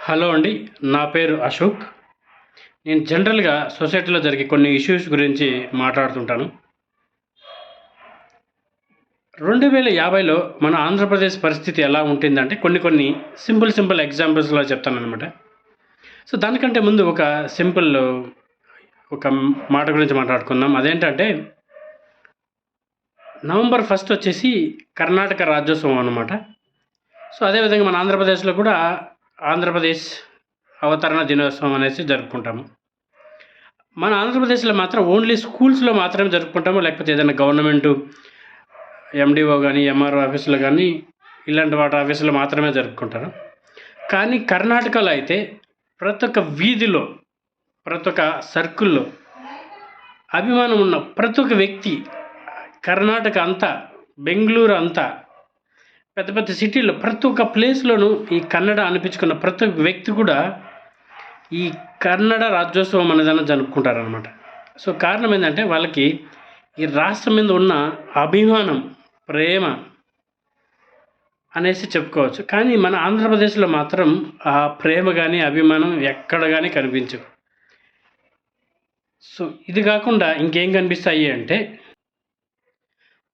Hello అండి. నా పేరు అశోక్. నేను జనరల్‌గా సొసైటీలో జరిగే కొన్ని ఇష్యూస్ గురించి మాట్లాడుతుంటాను. 2050లో మన ఆంధ్రప్రదేశ్ పరిస్థితి ఎలా ఉంటుందంటే కొన్ని సింపుల్ ఎగ్జాంపుల్స్‌లో చెప్తాననమాట. సో, దానికంటే ముందు ఒక మాట గురించి మాట్లాడుకుందాం. అదేంటంటే నవంబర్ 1 వచ్చేసి కర్ణాటక రాజ్యోత్సవం అనమాట. సో, అదేవిధంగా మన ఆంధ్రప్రదేశ్‌లో కూడా ఆంధ్రప్రదేశ్ అవతరణ దినోత్సవం అనేసి జరుపుకుంటాము. మన ఆంధ్రప్రదేశ్‌లో మాత్రం ఓన్లీ స్కూల్స్‌లో మాత్రమే జరుపుకుంటాము. లేకపోతే ఏదైనా గవర్నమెంటు ఎండీఓ గాని, ఎంఆర్ఓ ఆఫీసులో గాని, ఇలాంటి వాటి ఆఫీసులో మాత్రమే జరుపుకుంటారు. కానీ కర్ణాటకలో అయితే ప్రతి ఒక్క వీధిలో, ప్రతి ఒక్క సర్కిల్‌లో అభిమానం ఉన్న ప్రతి ఒక్క వ్యక్తి కర్ణాటక అంతా, బెంగుళూరు అంతా, పెద్ద పెద్ద సిటీల్లో ప్రతి ఒక్క ప్లేస్‌లోనూ ఈ కన్నడ అనిపించుకున్న ప్రతి ఒక్క వ్యక్తి కూడా ఈ కన్నడ రాజ్యోత్సవం అనేదాన్ని జరుపుకుంటారనమాట. సో, కారణం ఏందంటే వాళ్ళకి ఈ రాష్ట్రం మీద ఉన్న అభిమానం, ప్రేమ అనేసి చెప్పుకోవచ్చు. కానీ మన ఆంధ్రప్రదేశ్‌లో మాత్రం ఆ ప్రేమ గాని, అభిమానం ఎక్కడ గాని కనిపించవు. సో, ఇది కాకుండా ఇంకేం కనిపిస్తాయి అంటే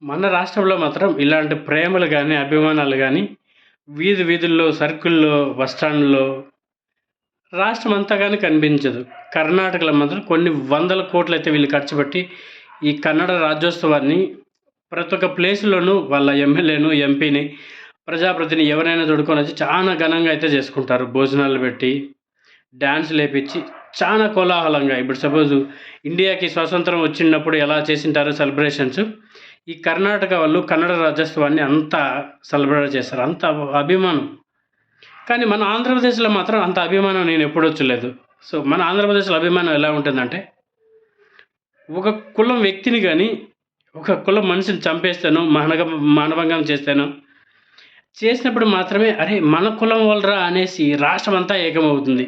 మన రాష్ట్రంలో మాత్రం ఇలాంటి ప్రేమలు గాని, అభిమానాలు గాని వీధుల్లో, సర్కిల్‌లో, బస్ స్టాండ్‌లో రాష్ట్రం అంతా గాని కనిపించదు. కర్ణాటకలో మాత్రం కొన్ని వందల కోట్లయితే వీళ్ళు ఖర్చు పెట్టి ఈ కన్నడ రాజ్యోత్సవాన్ని ప్రతి ఒక్క ప్లేస్‌లోనూ వాళ్ళ ఎమ్మెల్యేను, ఎంపీని, ప్రజాప్రతిని ఎవరైనా తోడుకొనొచ్చి చాలా ఘనంగా అయితే చేసుకుంటారు. భోజనాలు పెట్టి, డాన్సులేపిచ్చి చాలా కోలాహలంగా. ఇప్పుడు సపోజు ఇండియాకి స్వాతంత్రం వచ్చినప్పుడు ఎలా చేసింటారో సెలబ్రేషన్స్, ఈ కర్ణాటక వాళ్ళు కన్నడ రాజ్యోత్సవాన్ని అంత సెలబ్రేట్ చేస్తారు. అంత అభిమానం. కానీ మన ఆంధ్రప్రదేశ్‌లో మాత్రం అంత అభిమానం నేనెప్పుడూ చూడలేదు. సో, మన ఆంధ్రప్రదేశ్‌లో అభిమానం ఎలా ఉంటుందంటే, ఒక కులం వ్యక్తిని గాని, ఒక కులం మనిషిని చంపేస్తేనో, మానభంగం చేసినప్పుడు మాత్రమే అరే! మన కులం వాళ్ళురా అనేసి రాష్ట్రమంతా ఏకమవుతుంది.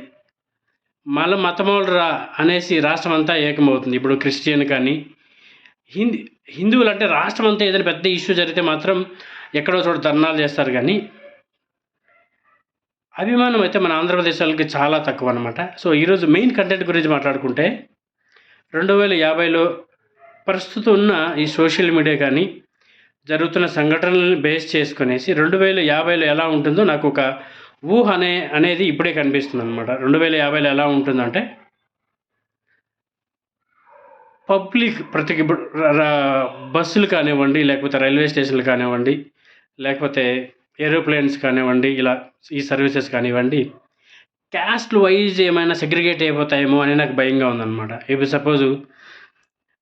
మన మతమోళ్ళురా అనేసి రాష్ట్రమంతా ఏకమవుతుంది. ఇప్పుడు క్రిస్టియన్ కానీ, హిందీ హిందువులంటే రాష్ట్రమంతా ఏదైనా పెద్ద ఇష్యూ జరిగితే మాత్రం ఎక్కడో చోట ధర్నాలు చేస్తారు గానీ, అభిమానం అయితే మన ఆంధ్రప్రదేశ్ వాళ్ళకి చాలా తక్కువనమాట. సో, ఈరోజు మెయిన్ కంటెంట్ గురించి మాట్లాడుకుంటే 2050లో ప్రస్తుతం ఉన్న ఈ సోషల్ మీడియా కానీ, జరుగుతున్న సంఘటనలను బేస్ చేసుకొనేసి 2050లో ఎలా ఉంటుందో నాకొక ఊహ అనేది ఇప్పుడే కనిపిస్తుందనమాట. 2050లో ఎలా ఉంటుందంటే, పబ్లిక్ ఇప్పుడు బస్సులు కానివ్వండి, లేకపోతే రైల్వే స్టేషన్‌లు కానివ్వండి, లేకపోతే ఏరోప్లేన్స్ కానివ్వండి, ఇలా ఈ సర్వీసెస్ కానివ్వండి, క్యాస్ట్ వైజ్ ఏమైనా సెగ్రిగేట్ అయిపోతాయేమో అని నాకు భయంగా ఉందనమాట. ఇప్పుడు సపోజు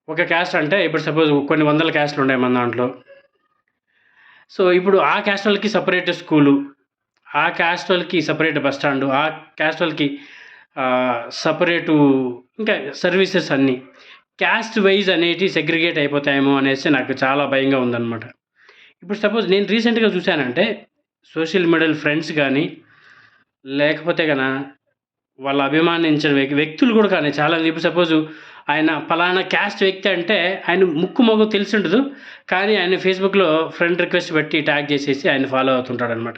ఒక క్యాస్ట్ అంటే ఇప్పుడు సపోజ్ కొన్ని వందల క్యాస్ట్‌లు ఉన్నాయి మన దాంట్లో. సో, ఇప్పుడు ఆ క్యాస్ట్ వాళ్ళకి సెపరేట్ స్కూలు, ఆ క్యాస్ట్ వాళ్ళకి సెపరేట్ బస్ స్టాండు, ఆ క్యాస్ట్ వాళ్ళకి సెపరేటు ఇంకా సర్వీసెస్ అన్నీ. క్యాస్ట్ వైజ్ అనేటివి సెగ్రిగేట్ అయిపోతాయేమో అనేసి నాకు చాలా భయంగా ఉందనమాట. ఇప్పుడు సపోజ్ నేను రీసెంట్‌గా చూశానంటే, సోషల్ మీడియాలో ఫ్రెండ్స్ గానీ, లేకపోతే వాళ్ళు అభిమానించిన వ్యక్తులు కూడా కానీ చాలా ఇప్పుడు సపోజు ఆయన పలానా క్యాస్ట్ వ్యక్తి అంటే ఆయన ముక్కు మొఖం తెలిసుండదు. కానీ ఆయన ఫేస్‌బుక్‌లో ఫ్రెండ్ రిక్వెస్ట్ పెట్టి ట్యాగ్ చేసేసి ఆయన ఫాలో అవుతుంటాడనమాట.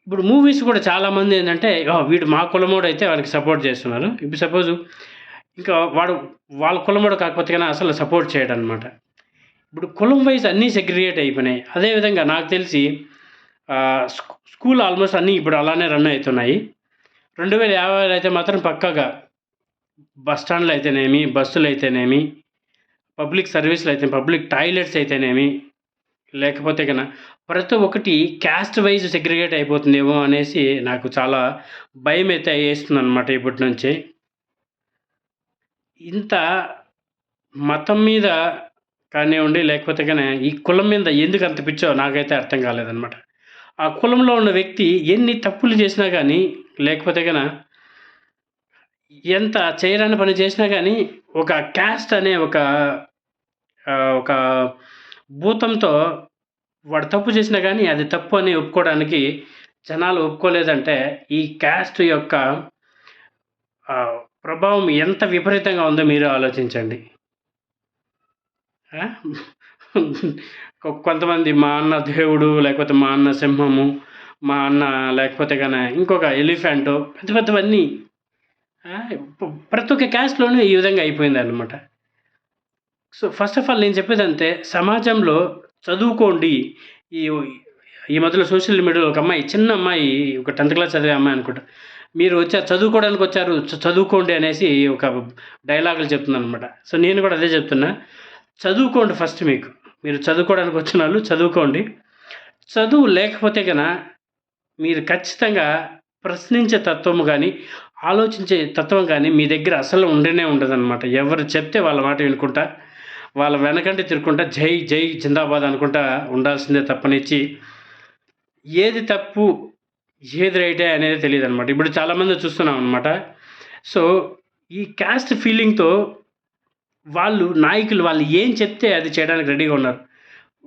ఇప్పుడు మూవీస్ కూడా చాలామంది ఏందంటే, వీడు మా కులమోడైతే వాడికి సపోర్ట్ చేస్తున్నారు. ఇప్పుడు సపోజు ఇంకా వాడు వాళ్ళ కులమోడు కాకపోతే అసలు సపోర్ట్ చేయడనమాట. ఇప్పుడు కులం వైస్ అన్నీ సెగ్రిగేట్ అయిపోయినాయి. అదేవిధంగా నాకు తెలిసి స్కూల్ ఆల్మోస్ట్ అన్నీ ఇప్పుడు అలానే రన్ అవుతున్నాయి. 2050లో అయితే మాత్రం పక్కాగా బస్ స్టాండ్‌లు అయితేనేమి, బస్సులు అయితేనేమి, పబ్లిక్ సర్వీస్‌లు అయితే పబ్లిక్ టాయిలెట్స్ అయితేనేమి, లేకపోతే ప్రతి ఒక్కటి క్యాస్ట్ వైజ్ సెగ్రిగేట్ అయిపోతుందేమో అనేసి నాకు చాలా భయమైతే యేస్తుందనమాట ఇప్పటి నుంచే. ఇంత మతం మీద కానివ్వండి, లేకపోతే ఈ కులం మీద ఎందుకు అంత పిచ్చో నాకైతే అర్థం కాలేదనమాట. ఆ కులంలో ఉన్న వ్యక్తి ఎన్ని తప్పులు చేసినా గానీ, లేకపోతే ఎంత చేయరాని పని చేసినా గానీ, ఒక క్యాస్ట్ అనే ఒక భూతంతో వాడు తప్పు చేసినా గానీ, అది తప్పు అని ఒప్పుకోవడానికి జనాలు ఒప్పుకోలేదంటే, ఈ క్యాస్ట్ యొక్క ప్రభావం ఎంత విపరీతంగా ఉందో మీరే ఆలోచించండి. కొంతమంది మా అన్న దేవుడు, లేకపోతే మా అన్న సింహము, మా అన్న, లేకపోతే గన ఇంకొక ఎలిఫెంటో, పెద్ద పెద్దవన్నీ. ప్రతి ఒక్క క్యాస్ట్‌లోనూ ఈ విధంగా అయిపోయిందనమాట. సో, ఫస్ట్ ఆఫ్ ఆల్ నేను చెప్పేదంతే, సమాజంలో చదువుకోండి. ఈ ఈ మధ్యలో సోషల్ మీడియాలో ఒక అమ్మాయి, చిన్న అమ్మాయి, ఒక 10థ్ క్లాస్ చదివే అమ్మాయి అనుకుంటా. మీరు వచ్చారు చదువుకోవడానికొచ్చారు, చదువుకోండి అనేసి ఒక డైలాగులు చెప్తుందనమాట. సో, నేను కూడా అదే చెప్తున్నా. చదువుకోండి ఫస్ట్ మీకు. మీరు చదువుకోవడానికి వచ్చినోళ్ళు చదువుకోండి. చదువు లేకపోతే మీరు ఖచ్చితంగా ప్రశ్నించే తత్వం గానీ, ఆలోచించే తత్వం గానీ మీ దగ్గర అసలు ఉండనే ఉండదనమాట. ఎవరు చెప్తే వాళ్ళ మాట వినుకుంటా, వాళ్ళ వెనకంటే తిరుక్కుంటా జై జై జిందాబాద్ అనుకుంటా ఉండాల్సిందే తప్పనిచ్చి, ఏది తప్పు, ఏది రైటే అనేది తెలీదనమాట. ఇప్పుడు చాలామంది చూస్తున్నాం అనమాట. సో, ఈ క్యాస్ట్ ఫీలింగ్‌తో నాయకులు వాళ్ళు ఏం చెప్తే అది చేయడానికి రెడీగా ఉన్నారు.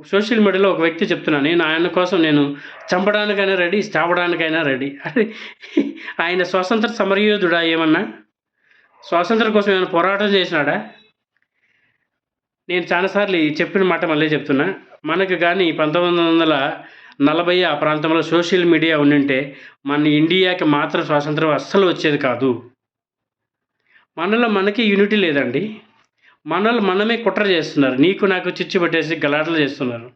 సోషల్ మీడియాలో ఒక వ్యక్తి చెప్తున్నాను, నేను ఆయన కోసం నేను చంపడానికైనా రెడీ, చావడానికైనా రెడీ. అరే, ఆయన స్వాతంత్ర సమరయోధుడా ఏమన్నా? స్వాతంత్రం కోసం ఏమైనా పోరాటం చేసినాడా? నేను చాలా సార్లు చెప్పిన మాట మళ్ళీ చెప్తున్నా. మనకు గానీ 1940 ఆ ప్రాంతంలో సోషల్ మీడియా ఉండుంటే మన ఇండియాకి మాత్రం స్వాతంత్రం అస్సలు వచ్చేది కాదు. మనలో మనకి యూనిటీ లేదండి. మనోళ్ళు మనమే కుట్ర చేస్తున్నారు. నీకు నాకు చిచ్చు పెట్టేసి గలాటలు చేస్తున్నారు.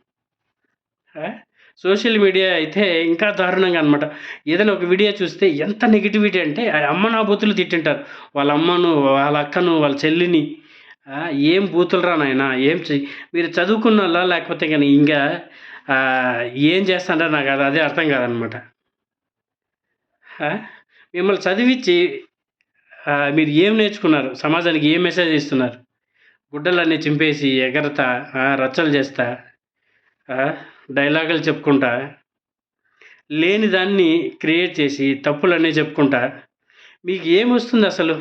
సోషల్ మీడియా అయితే ఇంకా దారుణంగా అనమాట. ఏదైనా ఒక వీడియో చూస్తే ఎంత నెగటివిటీ అంటే అమ్మ నా బూతులు తిట్టింటారు. వాళ్ళ అమ్మను, వాళ్ళ అక్కను, వాళ్ళ చెల్లిని. ఏం బూతులురా నాయనా! ఏం మీరు చదువుకున్నోళ్ళా లేకపోతే గాని ఇంకా ఏం చేస్తాంటారో నాకు అదే అర్థం కాదనమాట. మిమ్మల్ని చదివిచ్చి మీరు ఏం నేర్చుకున్నారు? సమాజానికి ఏం మెసేజ్ ఇస్తున్నారు? గుడ్డలన్నీ చింపేసి ఎగరతా, రచ్చలు చేస్తా, డైలాగులు చెప్పుకుంటా, లేని దాన్ని క్రియేట్ చేసి తప్పులన్నీ చెప్పుకుంటా, మీకు ఏమొస్తుంది అసలు?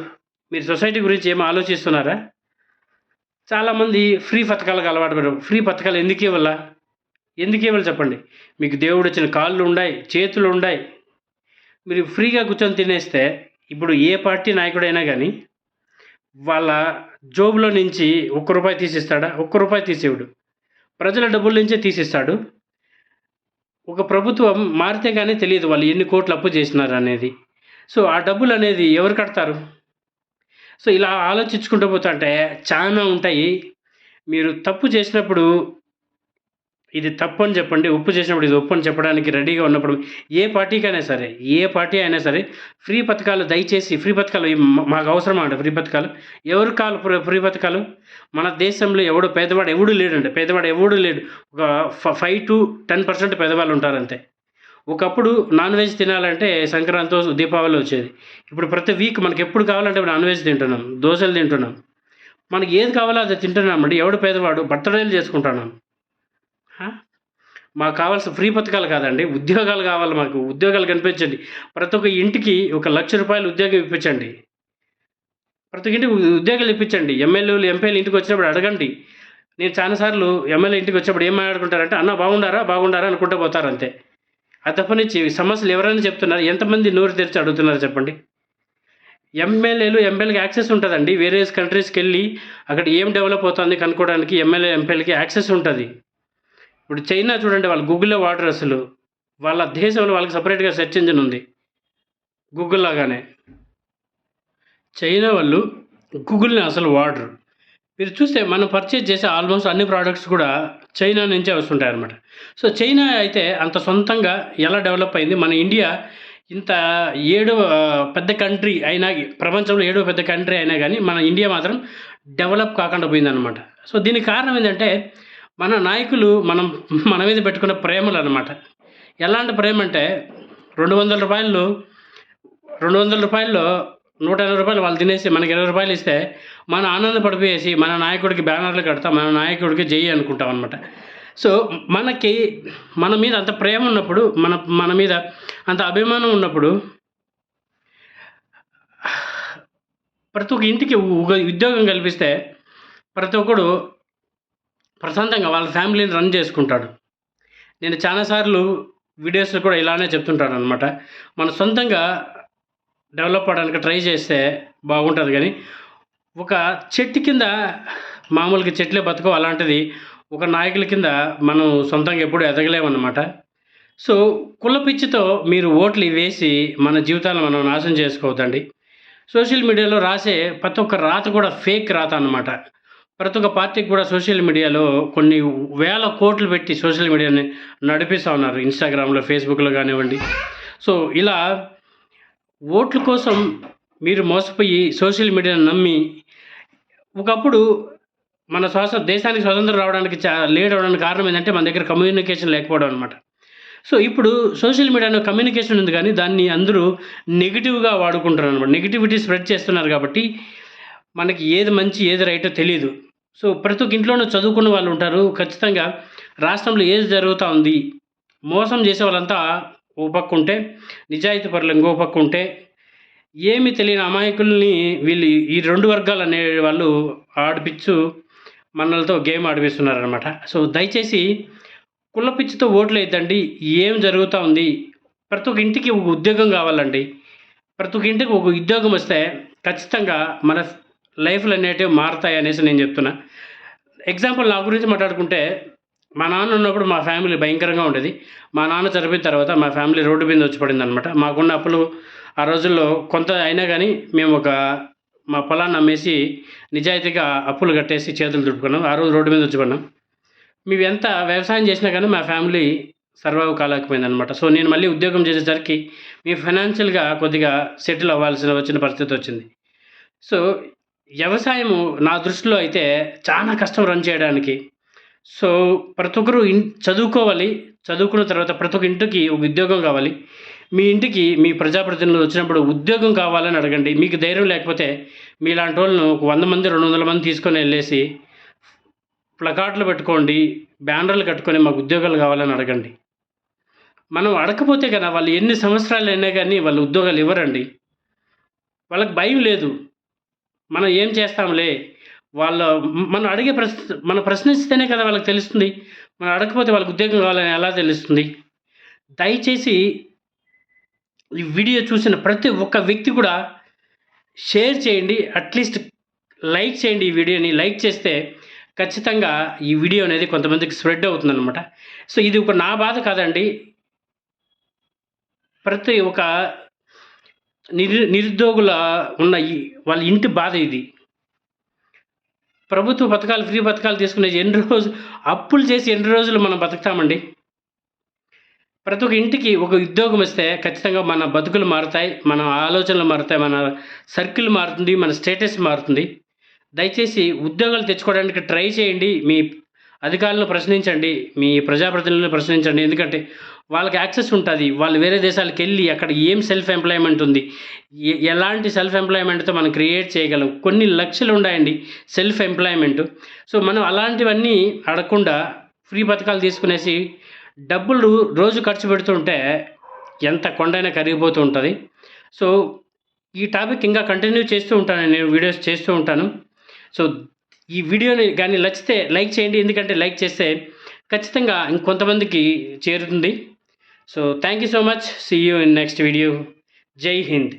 మీరు సొసైటీ గురించి ఏమి ఆలోచిస్తున్నారా? చాలామంది ఫ్రీ పథకాలకు అలవాటు పడ్డారు. ఫ్రీ పథకాలు ఎందుకు ఇవ్వాలా? ఎందుకు ఇవ్వాలి చెప్పండి? మీకు దేవుడు ఇచ్చిన కాళ్ళు ఉండాయి, చేతులు ఉండాయి. మీరు ఫ్రీగా కూర్చొని తినేస్తే ఇప్పుడు ఏ పార్టీ నాయకుడైనా కానీ వాళ్ళ జోబులో నుంచి ₹1 తీసిస్తాడా? ₹1 తీసివ్వడు. ప్రజల డబ్బుల నుంచే తీసిస్తాడు. ఒక ప్రభుత్వం మారితే గానీ తెలీదు వాళ్ళు ఎన్ని కోట్లు అప్పు చేసినారనేది. సో, ఆ డబ్బులనేది ఎవరు కడతారు? సో, ఇలా ఆలోచించుకుంటూ పోతుంటే చానా ఉంటాయి. మీరు తప్పు చేసినప్పుడు ఇది తప్పని చెప్పండి. ఒప్పు చేసినప్పుడు ఇది ఒప్పని చెప్పడానికి రెడీగా ఉన్నప్పుడు ఏ పార్టీకైనా సరే, ఏ పార్టీ అయినా సరే ఫ్రీ పథకాలు దయచేసి ఫ్రీ పథకాలు మాకు అవసరమా అండి ఫ్రీ పథకాలు? ఎవరికి కావాలి ఫ్రీ పథకాలు? మన దేశంలో పేదవాడు ఎవడు లేడండి. పేదవాడు ఎవడు లేడు. ఒక 5-10% పేదవాళ్ళు ఉంటారంతే. ఒకప్పుడు నాన్ వెజ్ తినాలంటే సంక్రాంతో, దీపావళి వచ్చేది. ఇప్పుడు ప్రతి వీక్ మనకెప్పుడు కావాలంటే నాన్ వెజ్ తింటున్నాం, దోసలు తింటున్నాం. మనకి ఏది కావాలో అది తింటున్నామండి. ఎవడు పేదవాడు? బర్త్‌డేలు చేసుకుంటున్నాం. మాకు కావాల్సిన ఫ్రీ పథకాలు కాదండి. ఉద్యోగాలు కావాలి మాకు. ఉద్యోగాలు కల్పించండి. ప్రతి ఒక్క ఇంటికి ఒక ₹1,00,000 ఉద్యోగం ఇప్పించండి. ప్రతి ఇంటికి ఉద్యోగాలు ఇప్పించండి. ఎమ్మెల్యేలు, ఎంపీలు ఇంటికి వచ్చినప్పుడు అడగండి. నేను చాలా సార్లు ఎమ్మెల్యే ఇంటికి వచ్చినప్పుడు ఏం మాట్లాడుకుంటారంటే, అన్న బాగుండారా, బాగుండారా అనుకుంటూ పోతారు అంతే. అది తప్పనిచ్చి సమస్యలు ఎవరైనా చెప్తున్నారు. ఎంతమంది నోరు తెరిచి అడుగుతున్నారు చెప్పండి? ఎమ్మెల్యేలు, ఎంపీలకి యాక్సెస్ ఉంటుందండి. వేరే కంట్రీస్‌కెళ్ళి అక్కడ ఏం డెవలప్ అవుతుంది కనుక్కోవడానికి ఎమ్మెల్యే, ఎంపీలకి యాక్సెస్ ఉంటుంది. ఇప్పుడు చైనా చూడండి, వాళ్ళు గూగులే వాడరు అసలు. వాళ్ళ దేశంలో వాళ్ళకి సెపరేట్‌గా సెర్చ్ ఇంజిన్ ఉంది. గూగుల్ లాగానే. చైనా వాళ్ళు గూగుల్‌ని అసలు వాడరు. మీరు చూస్తే మనం పర్చేజ్ చేసే ఆల్మోస్ట్ అన్ని ప్రొడక్ట్స్ కూడా చైనా నుంచే వస్తుంటాయన్నమాట. సో, చైనా అయితే అంత సొంతంగా ఎలా డెవలప్ అయింది? మన ఇండియా ఇంత పెద్ద కంట్రీ అయినా, ప్రపంచంలో 7వ పెద్ద కంట్రీ అయినా గానీ మన ఇండియా మాత్రం డెవలప్ కాకుండా పోయిందనమాట. సో, దీనికి కారణం ఏందంటే మన నాయకులు మన మీద పెట్టుకున్న ప్రేమలనమాట. ఎలాంటి ప్రేమంటే ₹200 ₹200లో ₹180 వాళ్ళు తినేసి మనకి ₹20 ఇస్తే మనం ఆనందపడిపోయేసి మన నాయకుడికి బ్యానర్లు కడతాం. మన నాయకుడికి జై అనుకుంటాం అనమాట. సో, మన మీద అంత ప్రేమ ఉన్నప్పుడు, మన మీద అంత అభిమానం ఉన్నప్పుడు ప్రతి ఒక్క ఇంటికి ఉద్యోగం కల్పిస్తే ప్రతి ఒక్కడు ప్రశాంతంగా వాళ్ళ ఫ్యామిలీని రన్ చేసుకుంటాడు. నేను చాలా సార్లు వీడియోస్‌లో కూడా ఇలానే చెప్తుంటాననమాట. మన సొంతంగా డెవలప్ అవ్వడానికి ట్రై చేస్తే బాగుంటది గానీ, ఒక చెట్టు కింద మామూలుగా చెట్లే బతకవు. అలాంటిది ఒక నాయకుల కింద మనం సొంతంగా ఎప్పుడు ఎదగలేమన్నమాట. సో కుల పిచ్చితో మీరు ఓట్లు వేసి మన జీవితాలను మనం నాశనం చేసుకోవద్దండి. సోషల్ మీడియాలో రాసే ప్రతి ఒక్క రాత కూడా ఫేక్ రాత అన్నమాట. ప్రతి ఒక్క పార్టీకి కూడా సోషల్ మీడియాలో కొన్ని వేల కోట్లు పెట్టి సోషల్ మీడియాని నడిపిస్తా ఉన్నారు. ఇన్‌స్టాగ్రామ్‌లో, ఫేస్‌బుక్‌లో గానివ్వండి. సో ఇలా ఓట్ల కోసం మీరు మోసపోయి సోషల్ మీడియాని నమ్మి ఒకప్పుడు మన దేశానికి స్వతంత్రం రావడానికి లేట్ అవ్వడానికి కారణం ఏందంటే మన దగ్గర కమ్యూనికేషన్ లేకపోవడం అనమాట. సో ఇప్పుడు సోషల్ మీడియాలో కమ్యూనికేషన్ ఉంది కానీ దాన్ని అందరూ నెగెటివ్‌గా వాడుకుంటున్నారనమాట. నెగటివిటీ స్ప్రెడ్ చేస్తున్నారు కాబట్టి మనకి ఏది మంచి, ఏది రైటో తెలీదు. సో ప్రతి ఒక్క ఇంట్లోనూ చదువుకున్న వాళ్ళు ఉంటారు. ఖచ్చితంగా రాష్ట్రంలో ఏది జరుగుతా ఉంది, మోసం చేసే వాళ్ళంతా ఓ పక్కుంటే, నిజాయితీ పరులు ఇంకో పక్కుంటే, ఏమి తెలియని అమాయకుల్ని వీళ్ళు ఈ 2 వర్గాలనే వాళ్ళు ఆడిపిచ్చు మనలతో గేమ్ ఆడిపిస్తున్నారనమాట. సో దయచేసి కుల పిచ్చితో ఓట్లేయద్దండి. ఏం జరుగుతా ఉంది? ప్రతి ఒక్క ఇంటికి ఒక ఉద్యోగం కావాలండి. ప్రతి ఒక్క ఇంటికి ఒక ఉద్యోగం వస్తే ఖచ్చితంగా మన లైఫ్‌లనేటివి మారతాయనేసి నేను చెప్తున్నా. ఎగ్జాంపుల్ నా గురించి మాట్లాడుకుంటే, మా నాన్న ఉన్నప్పుడు మా ఫ్యామిలీ భయంకరంగా ఉండేది. మా నాన్న చనిపోయిన తర్వాత మా ఫ్యామిలీ రోడ్డు మీద వచ్చి పడిందనమాట. మాకున్న అప్పులు ఆ రోజుల్లో కొంత అయినా గానీ మేము మా పొలాన్ని అమ్మేసి నిజాయితీగా అప్పులు కట్టేసి చేతులు దులుపుకున్నాం. ఆ రోజు రోడ్డు మీద వచ్చి పడినాం. మేము ఎంత వ్యవసాయం చేసినా కానీ మా ఫ్యామిలీ సర్వైవ్ కాలేకపోయిందనమాట. సో నేను మళ్ళీ ఉద్యోగం చేసేసరికి మేము ఫైనాన్షియల్‌గా కొద్దిగా సెటిల్ వచ్చిన పరిస్థితి వచ్చింది. సో వ్యవసాయము నా దృష్టిలో అయితే చాలా కష్టం రన్ చేయడానికి. సో ప్రతి ఒక్కరు చదువుకోవాలి. చదువుకున్న తర్వాత ప్రతి ఒక్క ఇంటికి ఒక ఉద్యోగం కావాలి. మీ ఇంటికి మీ ప్రజాప్రతినిధులు వచ్చినప్పుడు ఉద్యోగం కావాలని అడగండి. మీకు ధైర్యం లేకపోతే మీలాంటోళ్ళను ఒక 100 మంది, 200 మంది తీసుకొని ఎళ్ళేసి ప్లకార్డులు పెట్టుకోండి, బ్యానర్లు కట్టుకొని మాకు ఉద్యోగాలు కావాలని అడగండి. మనం అడగకపోతే కదా వాళ్ళు ఎన్ని సంవత్సరాలైనా గానీ వాళ్ళు ఉద్యోగాలు ఇవ్వరండి. వాళ్ళకి భయం లేదు. మనం ఏం చేస్తాంలే, మనం అడిగే మనం ప్రశ్నిస్తేనే కదా వాళ్ళకి తెలుస్తుంది. మనం అడగకపోతే వాళ్ళకి ఉద్యోగం కావాలని ఎలా తెలుస్తుంది? దయచేసి ఈ వీడియో చూసిన ప్రతి ఒక్క వ్యక్తి కూడా షేర్ చేయండి. అట్‌లీస్ట్ లైక్ చేయండి ఈ వీడియోని. లైక్ చేస్తే ఖచ్చితంగా ఈ వీడియో అనేది కొంతమందికి స్ప్రెడ్ అవుతుందనమాట. సో ఇది నా బాధ కాదండి. ప్రతి ఒక్క నిరుద్యోగుల ఉన్న వాళ్ళ ఇంటి బాధ ఇది. ప్రభుత్వ పథకాలు, ఫ్రీ పథకాలు తీసుకునే అప్పులు చేసి ఎన్ని రోజులు మనం బతుకుతామండి? ప్రతి ఒక్క ఇంటికి ఒక ఉద్యోగం ఇస్తే ఖచ్చితంగా మన బతుకులు మారుతాయి, మన ఆలోచనలు మారుతాయి, మన సర్కిల్ మారుతుంది, మన స్టేటస్ మారుతుంది. దయచేసి ఉద్యోగాలు తెచ్చుకోవడానికి ట్రై చేయండి. మీ అధికారులను ప్రశ్నించండి, మీ ప్రజాప్రతినిధులను ప్రశ్నించండి. ఎందుకంటే వాళ్ళకి యాక్సెస్ ఉంటుంది. వాళ్ళు వేరే దేశాలకెళ్ళి అక్కడ ఏం సెల్ఫ్ ఎంప్లాయ్‌మెంట్ ఉంది, ఎలాంటి సెల్ఫ్ ఎంప్లాయ్‌మెంట్‌తో మనం క్రియేట్ చేయగలం. కొన్ని లక్షలు ఉన్నాయండి సెల్ఫ్ ఎంప్లాయ్‌మెంట్. సో మనం అలాంటివన్నీ అడగకుండా ఫ్రీ పథకాలు తీసుకునేసి డబ్బులు రోజు ఖర్చు పెడుతుంటే ఎంత కొండైనా కరిగిపోతూ ఉంటది. సో ఈ టాపిక్ ఇంకా కంటిన్యూ చేస్తూ ఉంటాను. నేను వీడియోస్ చేస్తూ ఉంటాను. సో ఈ వీడియోని గాని నచ్చితే లైక్ చేయండి. ఎందుకంటే లైక్ చేస్తే ఖచ్చితంగా ఇంకొంతమందికి చేరుతుంది. So thank you so much. See you in next video. జై హింద్.